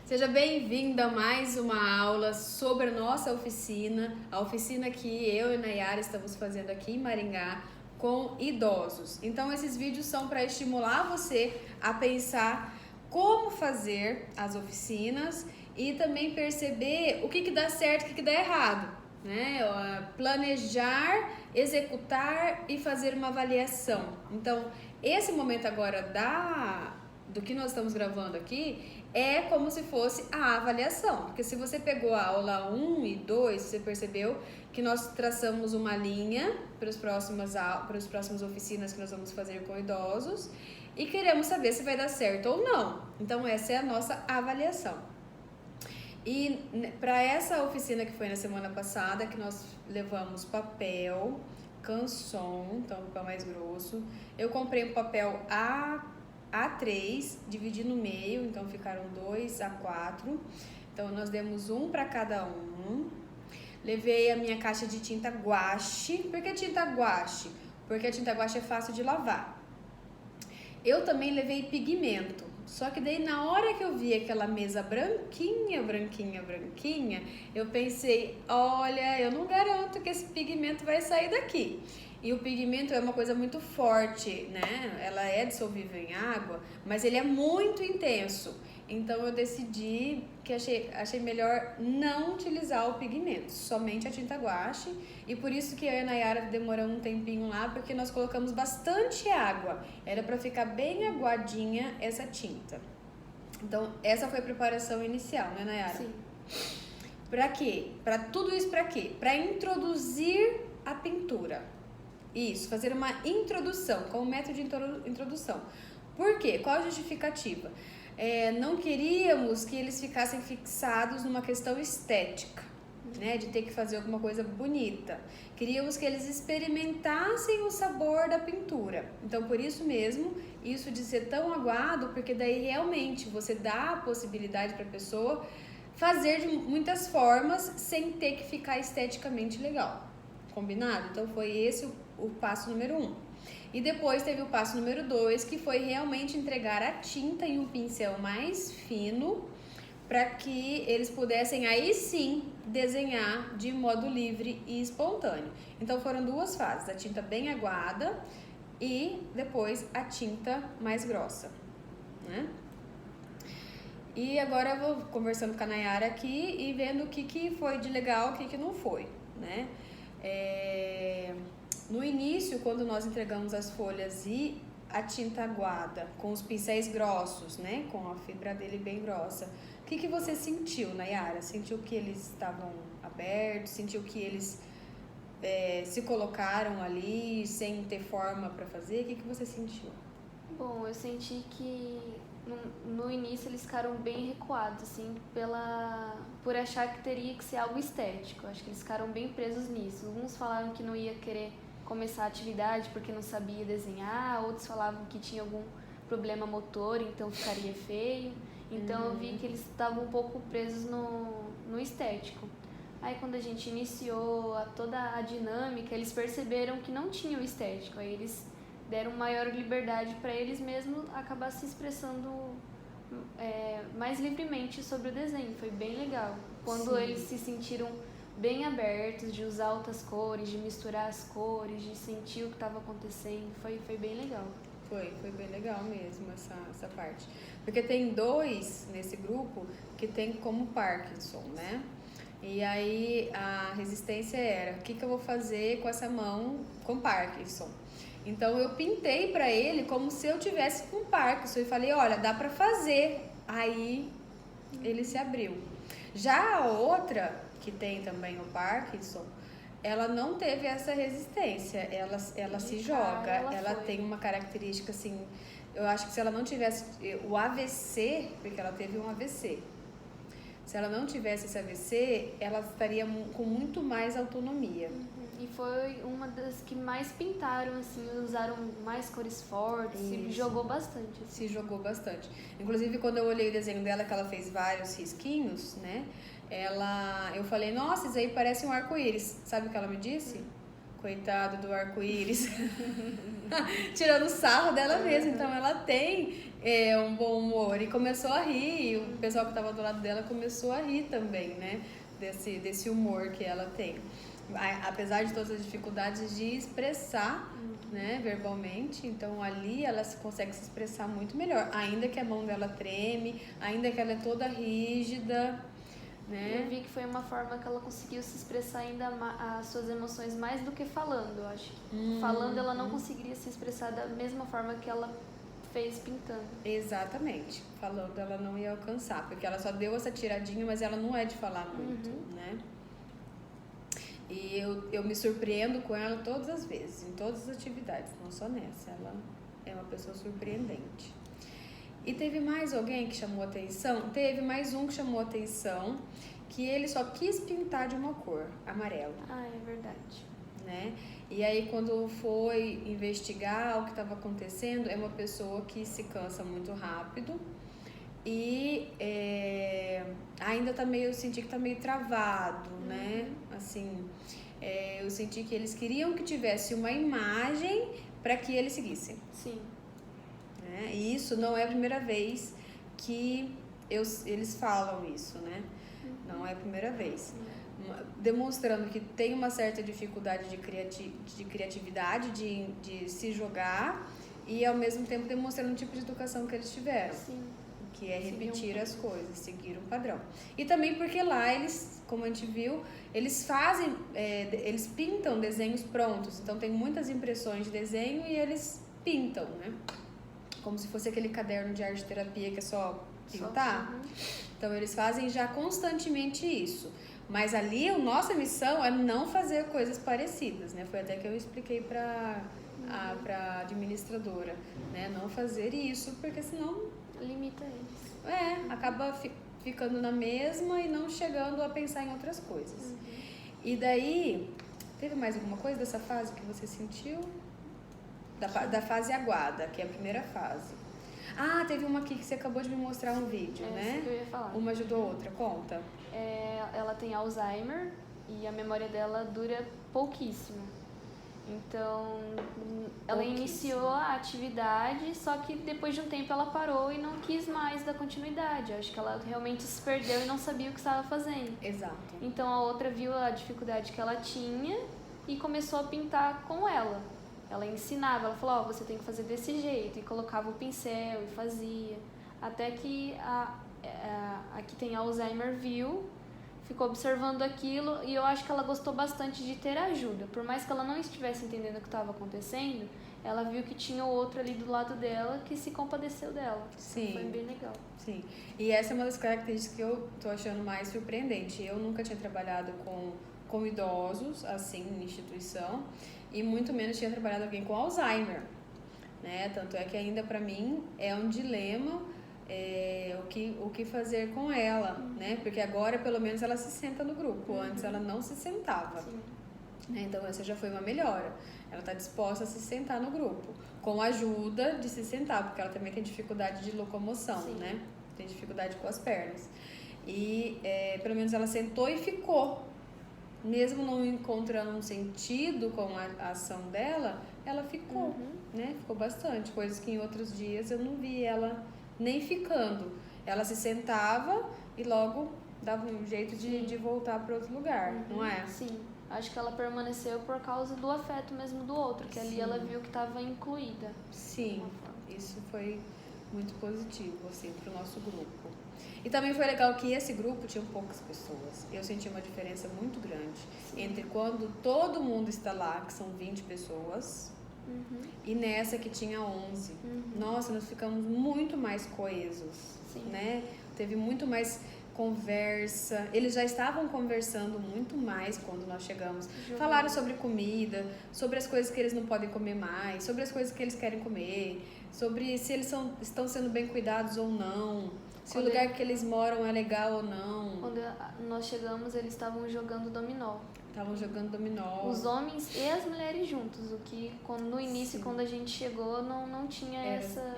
Seja bem-vindo a mais uma aula sobre a nossa oficina, a oficina que eu e Nayara estamos fazendo aqui em Maringá com idosos. Então esses vídeos são para estimular você a pensar como fazer as oficinas e também perceber o que dá certo e o que dá errado, né? Planejar, executar e fazer uma avaliação. Então esse momento agora do que nós estamos gravando aqui é como se fosse a avaliação, porque se você pegou a aula 1 e 2, você percebeu que nós traçamos uma linha para as próximas oficinas que nós vamos fazer com idosos e queremos saber se vai dar certo ou não. Então essa é a nossa avaliação. E para essa oficina que foi na semana passada, que nós levamos papel, canson, então papel mais grosso, eu comprei um papel A3, dividi no meio, então ficaram 2 A4. Então nós demos um para cada um. Levei a minha caixa de tinta guache. Por que tinta guache? Porque a tinta guache é fácil de lavar. Eu também levei pigmento. Só que daí na hora que eu vi aquela mesa branquinha, eu pensei, olha, eu não garanto que esse pigmento vai sair daqui. E o pigmento é uma coisa muito forte, né? Ela é dissolvível em água, mas ele é muito intenso. Então eu decidi que achei melhor não utilizar o pigmento, somente a tinta guache. E por isso que eu e a Nayara demoramos um tempinho lá, porque nós colocamos bastante água. Era para ficar bem aguadinha essa tinta. Então essa foi a preparação inicial, né, Nayara? Sim. Para quê? Para tudo isso para quê? Para introduzir a pintura. Isso, fazer uma introdução, como método de introdução. Por quê? Qual a justificativa? Não queríamos que eles ficassem fixados numa questão estética, né? De ter que fazer alguma coisa bonita. Queríamos que eles experimentassem o sabor da pintura. Então, por isso mesmo, isso de ser tão aguado, porque daí realmente você dá a possibilidade para a pessoa fazer de muitas formas sem ter que ficar esteticamente legal. Combinado? Então, foi esse o passo número 1. E depois teve o passo número 2, que foi realmente entregar a tinta em um pincel mais fino para que eles pudessem aí sim desenhar de modo livre e espontâneo. Então foram 2 fases, a tinta bem aguada e depois a tinta mais grossa, né? E agora eu vou conversando com a Nayara aqui e vendo o que foi de legal, o que não foi, né? No início, quando nós entregamos as folhas e a tinta aguada, com os pincéis grossos, né? Com a fibra dele bem grossa, o que você sentiu, Nayara? Sentiu que eles estavam abertos? Sentiu que eles se colocaram ali sem ter forma para fazer? O que você sentiu? Bom, eu senti que no início eles ficaram bem recuados, assim, por achar que teria que ser algo estético. Acho que eles ficaram bem presos nisso. Alguns falaram que não ia querer começar a atividade porque não sabia desenhar, outros falavam que tinha algum problema motor, então ficaria feio. Então eu vi que eles estavam um pouco presos no estético. Aí quando a gente iniciou toda a dinâmica, eles perceberam que não tinha o estético. Aí eles deram maior liberdade para eles mesmos acabar se expressando mais livremente sobre o desenho. Foi bem legal. Quando Sim. eles se sentiram bem abertos, de usar outras cores, de misturar as cores, de sentir o que estava acontecendo, foi bem legal. Foi bem legal mesmo essa parte. Porque tem 2 nesse grupo que tem como Parkinson, né? E aí a resistência era, o que eu vou fazer com essa mão com Parkinson? Então eu pintei para ele como se eu tivesse com Parkinson e falei, olha, dá para fazer. Aí ele se abriu. Já a outra, que tem também o Parkinson, ela não teve essa resistência, ela se joga, ela tem uma característica assim, eu acho que se ela não tivesse o AVC, porque ela teve um AVC, se ela não tivesse esse AVC, ela estaria com muito mais autonomia. E foi uma das que mais pintaram, assim, usaram mais cores fortes, se jogou bastante. Se jogou bastante. Inclusive, quando eu olhei o desenho dela, que ela fez vários risquinhos, né? Eu falei, nossa, isso aí parece um arco-íris. Sabe o que ela me disse? Coitado do arco-íris. Tirando sarro dela mesma. Então, ela tem um bom humor. E começou a rir, e o pessoal que estava do lado dela começou a rir também, né? Desse humor que ela tem. Apesar de todas as dificuldades de expressar, né, verbalmente, então ali ela consegue se expressar muito melhor, ainda que a mão dela treme, ainda que ela é toda rígida, né? Eu vi que foi uma forma que ela conseguiu se expressar ainda as suas emoções mais do que falando, eu acho. Falando ela não conseguiria se expressar da mesma forma que ela fez pintando. Exatamente. Falando ela não ia alcançar, porque ela só deu essa tiradinha, mas ela não é de falar muito, né? E eu me surpreendo com ela todas as vezes, em todas as atividades, não só nessa. Ela é uma pessoa surpreendente. E teve mais alguém que chamou atenção? Teve mais um que chamou atenção, que ele só quis pintar de uma cor, amarelo. Ah, é verdade. Né? E aí quando foi investigar o que estava acontecendo, é uma pessoa que se cansa muito rápido e ainda tá meio, eu senti que tá meio travado, né? Assim, eu senti que eles queriam que tivesse uma imagem para que eles seguissem. Sim. Né? E isso não é a primeira vez que eles falam isso, né? Não é a primeira vez. Demonstrando que tem uma certa dificuldade de criatividade, de se jogar, e ao mesmo tempo demonstrando o tipo de educação que eles tiveram. Sim. Que é repetir as coisas, seguir um padrão. E também porque lá eles, como a gente viu, eles fazem, eles pintam desenhos prontos. Então tem muitas impressões de desenho e eles pintam, né? Como se fosse aquele caderno de arte terapia que é só pintar. Então eles fazem já constantemente isso. Mas ali a nossa missão é não fazer coisas parecidas, né? Foi até que eu expliquei para a administradora, né? Não fazer isso, porque senão limita eles. Acaba ficando na mesma e não chegando a pensar em outras coisas. E daí, teve mais alguma coisa dessa fase que você sentiu? Da fase aguada, que é a primeira fase. Ah, teve uma aqui que você acabou de me mostrar um vídeo, né? Essa que eu ia falar. Uma ajudou a outra, conta. Ela tem Alzheimer e a memória dela dura pouquíssimo. Então, ela iniciou a atividade, só que depois de um tempo ela parou e não quis mais dar continuidade. Acho que ela realmente se perdeu e não sabia o que estava fazendo. Exato. Então a outra viu a dificuldade que ela tinha e começou a pintar com ela. Ela ensinava, ela falou, você tem que fazer desse jeito, e colocava o pincel e fazia. Até que a que tem Alzheimer viu, ficou observando aquilo, e eu acho que ela gostou bastante de ter ajuda. Por mais que ela não estivesse entendendo o que estava acontecendo, ela viu que tinha outro ali do lado dela que se compadeceu dela. Sim. Foi bem legal. Sim. E essa é uma das características que eu tô achando mais surpreendente. Eu nunca tinha trabalhado com idosos, assim, em instituição, e muito menos tinha trabalhado alguém com Alzheimer, né? Tanto é que ainda para mim é um dilema o que fazer com ela, né? Porque agora pelo menos ela se senta no grupo, antes ela não se sentava. Né? Então essa já foi uma melhora. Ela está disposta a se sentar no grupo, com a ajuda de se sentar, porque ela também tem dificuldade de locomoção, né? Tem dificuldade com as pernas. E pelo menos ela sentou e ficou. Mesmo não encontrando um sentido com a ação dela, ela ficou, né? Ficou bastante, coisas que em outros dias eu não vi ela nem ficando. Ela se sentava e logo dava um jeito de voltar para outro lugar, não é? Sim. Acho que ela permaneceu por causa do afeto mesmo do outro, que ali ela viu que estava incluída. Sim, isso foi muito positivo, assim, pro nosso grupo. E também foi legal que esse grupo tinha poucas pessoas. Eu senti uma diferença muito grande entre quando todo mundo está lá, que são 20 pessoas, e nessa que tinha 11. Nossa, nós ficamos muito mais coesos, né? Teve muito mais conversa. Eles já estavam conversando muito mais quando nós chegamos. Falaram sobre comida, sobre as coisas que eles não podem comer mais, sobre as coisas que eles querem comer, sobre se eles estão sendo bem cuidados ou não, se o lugar que eles moram é legal ou não. Quando nós chegamos, eles estavam jogando dominó. Estavam jogando dominó. Os homens e as mulheres juntos, o que no início, quando a gente chegou, não tinha essa...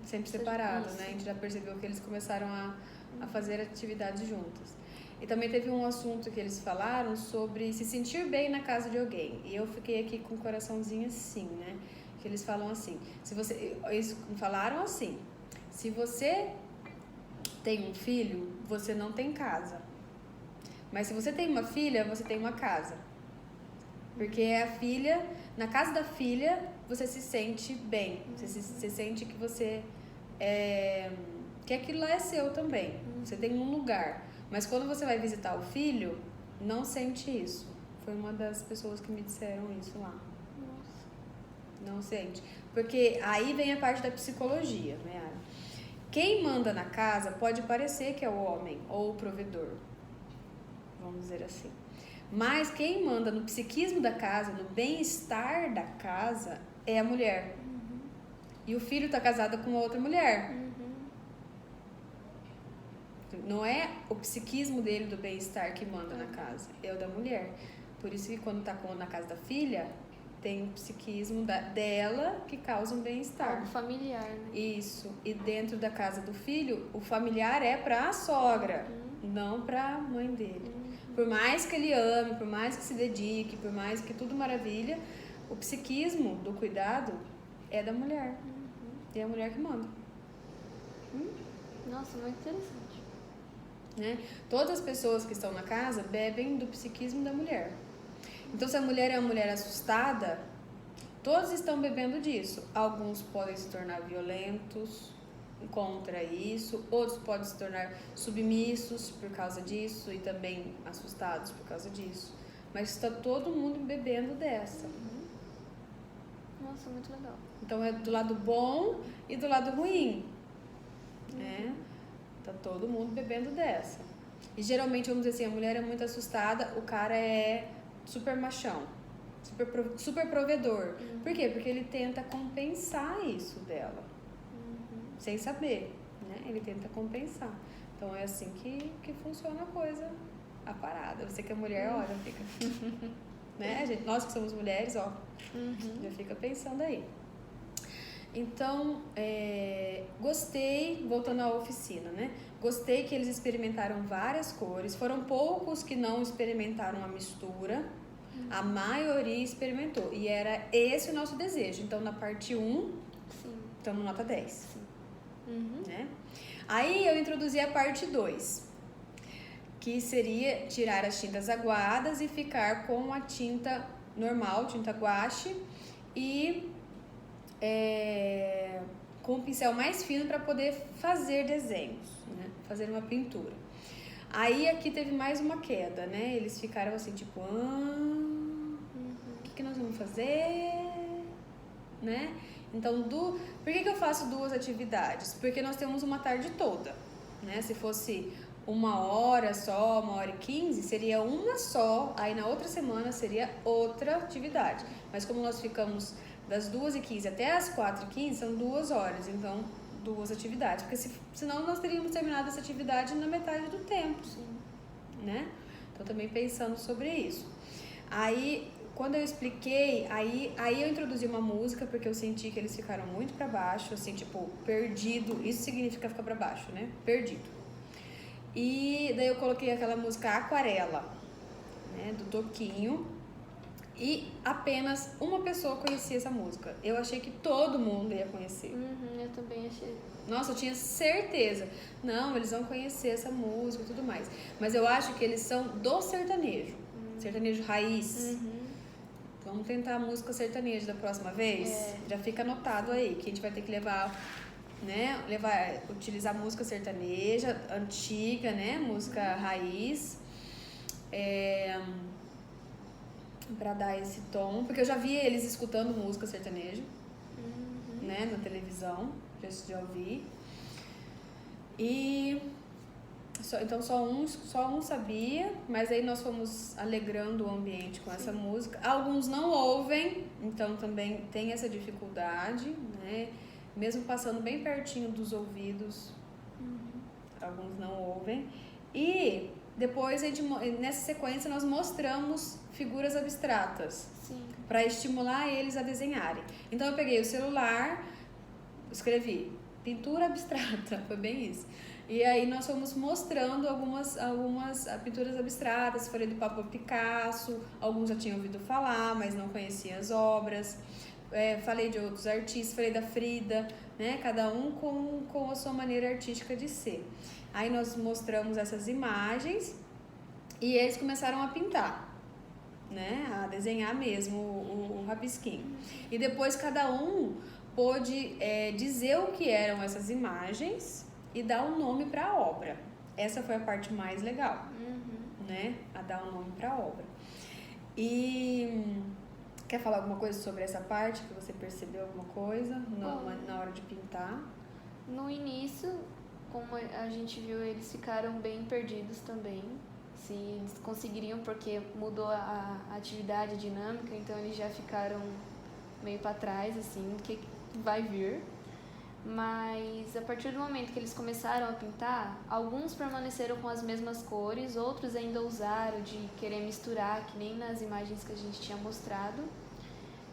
Sempre separado, né? A gente já percebeu que eles começaram a fazer atividades juntas. E também teve um assunto que eles falaram sobre se sentir bem na casa de alguém. E eu fiquei aqui com o coraçãozinho assim, né? Que eles falam assim, eles falaram assim, se você tem um filho, você não tem casa. Mas se você tem uma filha, você tem uma casa. Porque a filha, na casa da filha, você se sente bem. Você sente que você que aquilo lá é seu também. Você tem um lugar. Mas quando você vai visitar o filho, não sente isso. Foi uma das pessoas que me disseram isso lá. Nossa. Não sente. Porque aí vem a parte da psicologia, né, Ara? Quem manda na casa pode parecer que é o homem ou o provedor. Vamos dizer assim. Mas quem manda no psiquismo da casa, no bem-estar da casa, é a mulher. E o filho está casado com outra mulher. Não é o psiquismo dele do bem-estar que manda na casa, é o da mulher. Por isso que quando está na casa da filha, tem o psiquismo dela que causa um bem-estar. Algo familiar, né? Isso. E dentro da casa do filho, o familiar é para a sogra, não para a mãe dele. Por mais que ele ame, por mais que se dedique, por mais que tudo maravilha, o psiquismo do cuidado é da mulher. E é a mulher que manda. Nossa, muito interessante. Né? Todas as pessoas que estão na casa bebem do psiquismo da mulher. Então, se a mulher é uma mulher assustada, todos estão bebendo disso. Alguns podem se tornar violentos contra isso, outros podem se tornar submissos por causa disso e também assustados por causa disso. Mas está todo mundo bebendo dessa. Nossa, muito legal. Então é do lado bom e do lado ruim. Né? Tá todo mundo bebendo dessa. E geralmente, vamos dizer assim, a mulher é muito assustada, o cara é super machão, super provedor. Por quê? Porque ele tenta compensar isso dela. Sem saber, né? Ele tenta compensar. Então é assim que funciona a coisa, a parada. Você que é mulher, olha, fica... né? Nós que somos mulheres, ó, já fica pensando aí. Então, gostei, voltando à oficina, né? Gostei que eles experimentaram várias cores. Foram poucos que não experimentaram a mistura. A maioria experimentou. E era esse o nosso desejo. Então, na parte 1, estamos nota 10. Sim. Né? Aí, eu introduzi a parte 2, que seria tirar as tintas aguadas e ficar com a tinta normal, tinta guache, e com o pincel mais fino para poder fazer desenhos, né? Fazer uma pintura. Aí aqui teve mais uma queda, né? Eles ficaram assim, tipo, o que nós vamos fazer? Né? Então, por que eu faço 2 atividades? Porque nós temos uma tarde toda, né? Se fosse 1 hora só, 1h15, seria uma só, aí na outra semana seria outra atividade. Mas como nós ficamos das 2h15 até as 4h15, são 2 horas, então 2 atividades. Porque senão nós teríamos terminado essa atividade na metade do tempo, né? Então também pensando sobre isso. Aí, quando eu expliquei, aí eu introduzi uma música, porque eu senti que eles ficaram muito pra baixo, assim, tipo, perdido. Isso significa ficar pra baixo, né? Perdido. E daí eu coloquei aquela música Aquarela, né? Do Toquinho. E apenas uma pessoa conhecia essa música. Eu achei que todo mundo ia conhecer. Eu também achei. Nossa, eu tinha certeza. Não, eles vão conhecer essa música e tudo mais. Mas eu acho que eles são do sertanejo. Sertanejo raiz. Vamos tentar a música sertaneja da próxima vez? Já fica anotado aí, que a gente vai ter que levar, né? Utilizar música sertaneja, antiga, né? Música raiz. Pra dar esse tom, porque eu já vi eles escutando música sertaneja, né, na televisão, já ouvi. E então só um sabia, mas aí nós fomos alegrando o ambiente com essa música. Alguns não ouvem, então também tem essa dificuldade, né? Mesmo passando bem pertinho dos ouvidos, alguns não ouvem. E depois, nessa sequência, nós mostramos figuras abstratas para estimular eles a desenharem. Então, eu peguei o celular, escrevi pintura abstrata, foi bem isso. E aí, nós fomos mostrando algumas pinturas abstratas. Falei do Pablo Picasso, alguns já tinham ouvido falar, mas não conheciam as obras. Falei de outros artistas, falei da Frida, né? Cada um com a sua maneira artística de ser. Aí nós mostramos essas imagens e eles começaram a pintar, né? A desenhar mesmo o rabisquinho. E depois cada um pôde dizer o que eram essas imagens e dar um nome para a obra. Essa foi a parte mais legal, né? A dar um nome para a obra. E quer falar alguma coisa sobre essa parte, que você percebeu alguma coisa na hora de pintar? No início, como a gente viu, eles ficaram bem perdidos também. Se eles conseguiriam, porque mudou a atividade dinâmica, então eles já ficaram meio para trás, assim, o que vai vir. Mas a partir do momento que eles começaram a pintar, alguns permaneceram com as mesmas cores, outros ainda usaram de querer misturar, que nem nas imagens que a gente tinha mostrado.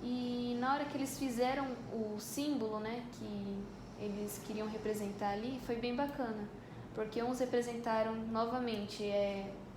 E na hora que eles fizeram o símbolo, né, que eles queriam representar ali, foi bem bacana, porque uns representaram novamente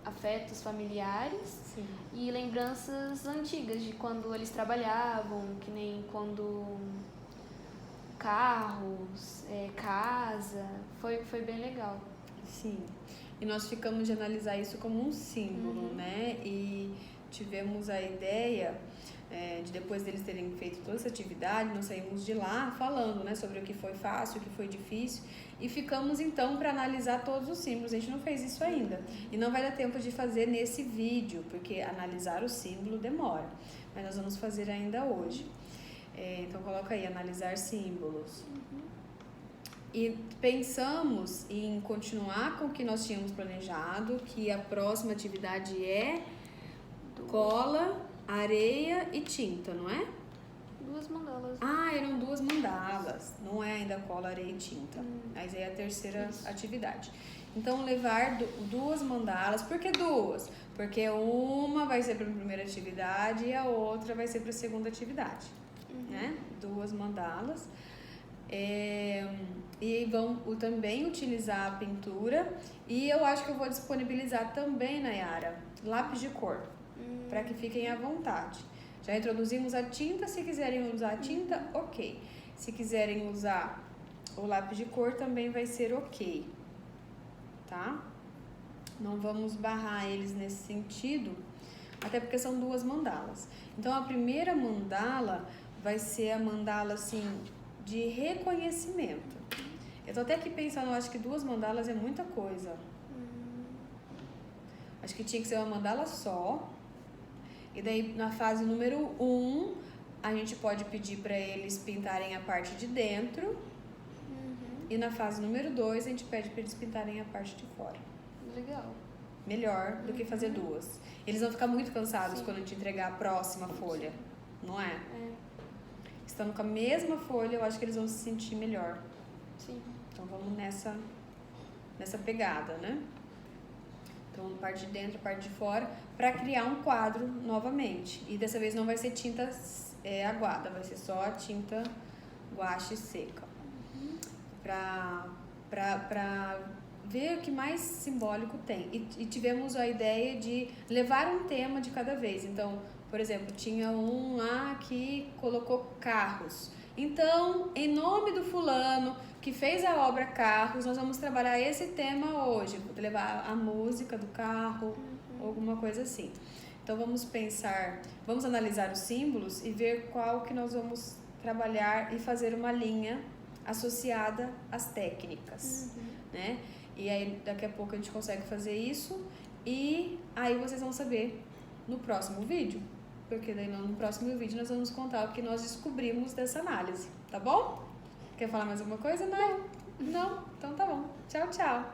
afetos familiares. Sim. E lembranças antigas de quando eles trabalhavam, que nem quando carros, casa, foi bem legal. Sim, e nós ficamos de analisar isso como um símbolo, né? E tivemos a ideia de depois deles terem feito toda essa atividade, nós saímos de lá falando, né, sobre o que foi fácil, o que foi difícil, e ficamos então para analisar todos os símbolos. A gente não fez isso ainda e não vai dar tempo de fazer nesse vídeo, porque analisar o símbolo demora, mas nós vamos fazer ainda hoje. Então coloca aí, analisar símbolos. E pensamos em continuar com o que nós tínhamos planejado, que a próxima atividade é cola, areia e tinta, não é? 2 mandalas. Ah, eram 2 mandalas, não é ainda cola, areia e tinta. Mas aí é a terceira atividade. Então, levar 2 mandalas. Por que 2? Porque uma vai ser para a primeira atividade e a outra vai ser para a segunda atividade. Né? 2 mandalas. E vão também utilizar a pintura. E eu acho que eu vou disponibilizar também, Nayara, lápis de cor, para que fiquem à vontade. Já introduzimos a tinta, se quiserem usar a tinta, ok. Se quiserem usar o lápis de cor, também vai ser ok, tá? Não vamos barrar eles nesse sentido, até porque são 2 mandalas. Então, a primeira mandala vai ser a mandala, assim, de reconhecimento. Eu tô até aqui pensando, eu acho que 2 mandalas é muita coisa. Acho que tinha que ser uma mandala só. E daí, na fase número 1, a gente pode pedir para eles pintarem a parte de dentro. E na fase número 2, a gente pede para eles pintarem a parte de fora. Legal. Melhor do que fazer 2. Eles vão ficar muito cansados quando a gente entregar a próxima folha, não é? Estando com a mesma folha, eu acho que eles vão se sentir melhor. Sim. Então vamos nessa pegada, né? Então, parte de dentro, parte de fora, para criar um quadro novamente. E dessa vez não vai ser tinta aguada, vai ser só a tinta guache seca. Para ver o que mais simbólico tem. E tivemos a ideia de levar um tema de cada vez. Então, por exemplo, tinha um lá que colocou carros. Então, em nome do fulano que fez a obra Carros, nós vamos trabalhar esse tema hoje. Vou levar a música do carro, alguma coisa assim. Então, vamos analisar os símbolos e ver qual que nós vamos trabalhar e fazer uma linha associada às técnicas, né? E aí, daqui a pouco a gente consegue fazer isso e aí vocês vão saber no próximo vídeo. Porque daí no próximo vídeo nós vamos contar o que nós descobrimos dessa análise, tá bom? Quer falar mais alguma coisa? Não? Então tá bom. Tchau, tchau.